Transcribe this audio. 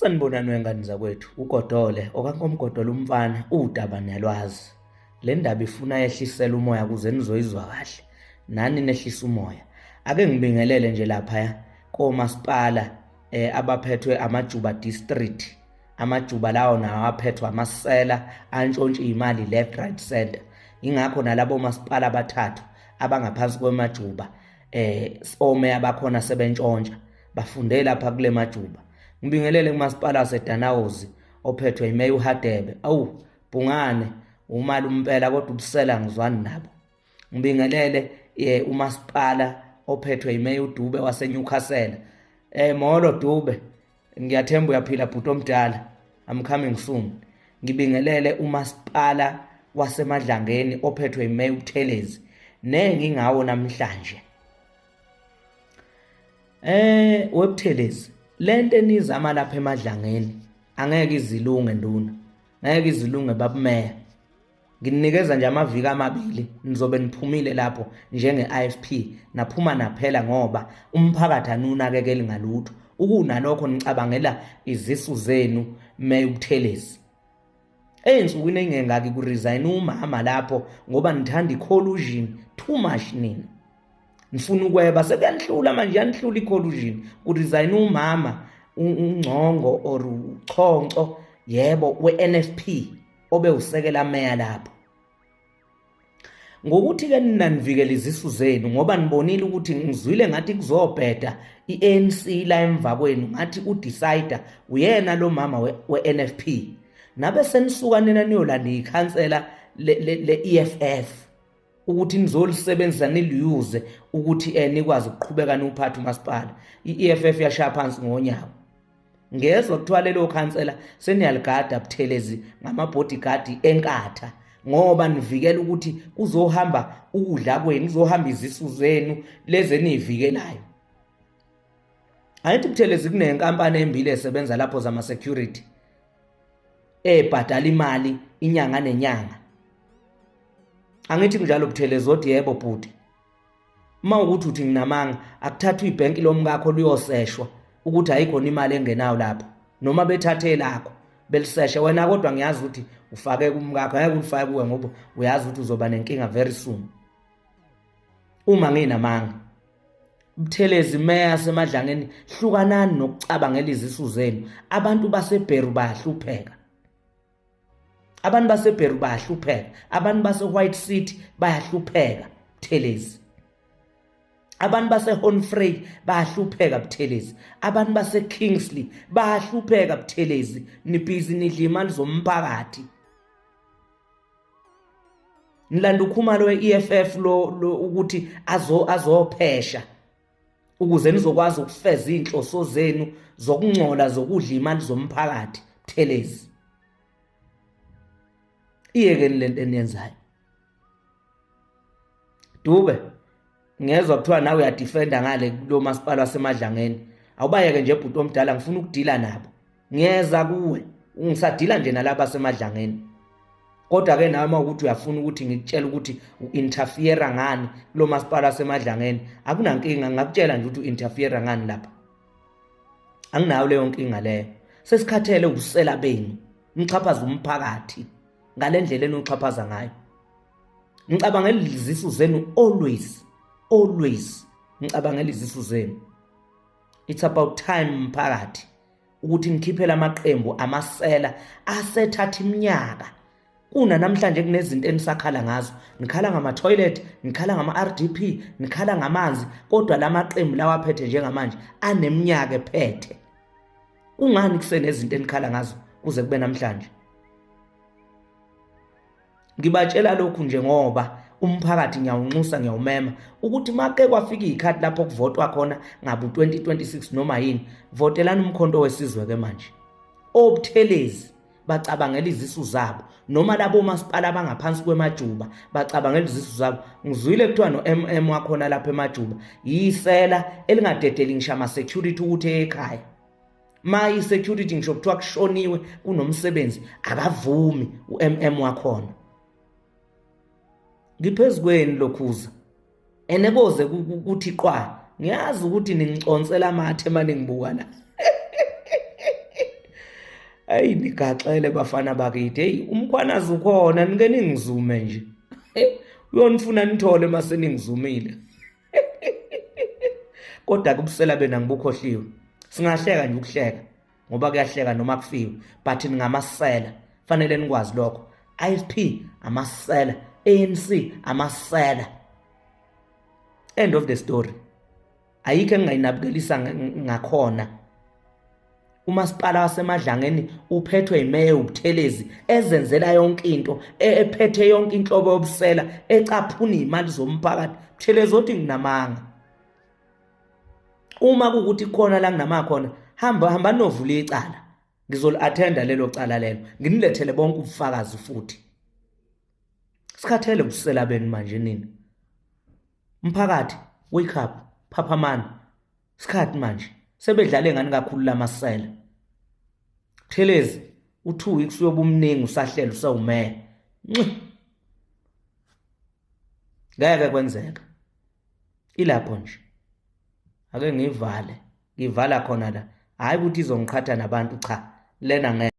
Sanibonani wengane zakwethu, uGodole okaNkomgodolo umfana udaba nelwazi. Le ndaba ifuna yehlisela umoya kuze nizoyizwa kahle. Nani nehlisa umoya. Ake ngibingelele nje lapha komasipala abaphethwe amaJuba district. AmaJuba lawo nawo aphethwe amasela antshontshe imali left right center. Ingakho nalabo masipala abathathu abangaphansi kwemaJuba ome abakhona sebentshontsha bafunde lapha kule maJuba. Ngibingelele kumasipala waseDanawozi ophethwe iMeya uHadebe. Awu Bhungane umali umpela kodwa ubusela ngizwani nabo. Ngibingelele umasipala ophethwe iMeya uDube waseNyukhasela. Molo Dube, ngiyathemba uyaphila bhuti omdala. I'm coming soon. Ngibingelele umasipala waseMadlangeni ophethwe iMeya uThelezi. Nengingawo namhlanje. WeButhelezi, lento enizama lapha eMadlangeni angeke izilunge nduna. Ngeke izilunge babumeya. Ngininikeza nje amaviki amabili nizobe niphumile lapho njenge-IFP naphuma naphela ngoba umphakathi anunakekeli ngalutho. Ukunalokho nicabangela izisu zenu Meya uButhelezi. Eyinsukwini engengaki kuresign umama lapho ngoba nithanda icollusion too much nina. Nifuna ukweba sekuyanihlula manje yanihlula icollusion kuresign umama uNgcongo or uChonco yebo weNFP obe usekela meya lapho. Ngokuthi ke nina nivikele izisu zenu ngoba nibonile ukuthi ngizwile ngathi kuzobheda iANC la emva kwenu ngathi udecider uyena lo mama weNFP. Nabe senisuka nina niyolanda ikhansela le-EFF ukuthi nizolisebenzisa niliyuze ukuthi nikwazi ukuqhubeka nophatha umasipala. I-EFF yashaya phansi ngonyaka. Ngezwe kuthiwa lelo khansela seniyaligada Buthelezi ngamabodyguard enkatha ngoba nivikela ukuthi kuzohamba ukudla kwenu, kuzohamba izisu zenu leze nivikelayo. Ayithi Buthelezi kunenkampani embili esebenza lapho zama security ebhadala imali inyanga nenyanga. Angithi njalo Buthelezi odi yebo bhuti. Uma ukuthi uthi nginamanga akuthathwa ibhenki lomkakho liyoseshwa ukuthi ayikhona imali engenayo lapho noma bethathe lakho beliseshe wena kodwa ngiyazi ukuthi ufake kumkakho ngeke ulifake kuwe ngoba uyazi ukuthi uzoba nenkinga very soon. Uma nginamanga Buthelezi meya yaseMadlangeni hlukanani nokucabangela izisu zenu. Abantu baseBheru bayahlupheka. Abantu baseBheru bayahlupheka. Abantu base-White City bayahlupheka Buthelezi. Abantu base-Hornfrey bayahlupheka Buthelezi. Abantu base-Kingsley bayahlupheka Buthelezi. Nibhizi nidla imali zomphakathi. Nilanda ukhumalo we-EFF lo ukuthi azophesha ukuze nizokwazi ukufeza inhloso zenu zokungcola zokudla imali zomphakathi Buthelezi. Iyekeni lento eniyenzayo. Dube, ngezwe kuthiwa nawe uyadefenda ngale kulo masipala waseMadlangeni. Awubayeke nje bhuti omdala ngifuna ukudila nabo. Ngiyeza kuwe, ungisadila nje nalapha eseMadlangeni. Kodwa ke nawe ukuthi uyafuna ukuthi ngikutshela ukuthi uinterfere ngani kulo masipala waseMadlangeni, akunankinga ngakutshela nje ukuthi uinterfere ngani lapha. Anginayo leyo nkinga leyo. Sesikhathele ubusela benu, nichaphaza umphakathi ngalendlela enoxhaphaza ngayo. Ngicabangela izisu zenu always ngicabangela izisu zenu. It's about time mphakathi ukuthi nikhiphele amaqembu amasela asethatha iminyaka. Kuna namhlanje kunezinto enisakhala ngazo. Nikhala ngama toilet, nikhala ngama RDP, nikhala ngamanzi, kodwa lamaqembu lawa aphethe njengamanje aneminyaka ephethe. Ungani kusenezinto enikhala ngazo kuze kube namhlanje? Ngibatshela lokhu nje ngoba umphakathi ngiyawunxusa ngiyawumema ukuthi make kwafika ikhathi lapho kuvotwa khona ngabu 2026 noma yini, votelani umkhonto wesizwe ke manje. OButhelezi bacabangela izisu zabo noma labo masipala abangaphansi kwemaJuba bacabangela izisu zabo. Ngizwile kuthiwa noMM wakhona lapha emaJuba yisela elingadedeli ngisho ama security ukuthi ekhaya. Ma i-security ngisho kuthiwa kushoniwe kunomsebenzi akavumi uMM wakhona. Ngiphezukweni lokhuza eneboze ukuthi qwa ngiyazi ukuthi ningiconsela amathe manje ngibuka la. Hayi nigaxele bafana bakithi. Hey, umkhwanazi ukhona, nike ningizume nje. Uyonifuna nithole mase ningizumile. Kodwa kubusela bena ngibukhohliwe. Singahleka nje ukuhleka ngoba kuyahleka noma kufiwe, but ningamasela. Fanele nikwazi lokho. IFP amasela, ANC amasela. End of the story. Ayikho engingayinabukelisa ngakhona. Umasipala waseMadlangeni uphethwe imeya uButhelezi ezenzela yonke into, ephethe yonke inhlobo yobusela, ecaphuna izimali zomphakathi. Buthelezi othi nginamanga. Uma kuukuthi khona la nginama khona, hamba novula icala. Ngizoli-attenda lelo cala lelo. Nginilethele bonke ubufakazi futhi. Sikhathele ubusela benu manje nini. Mphakathi, wake up, phaphamani. Sikhathi manje. Sebedlale ngani kakhulu lamasela. Buthelezi, u2 weeks uyobumningi usahlela usawumeya. Ngeke kwenzeka. Ilapho nje. Ake ngivale. Ngivala khona la. Hayi ukuthi izongiqhatha nabantu cha. Lena ngeke.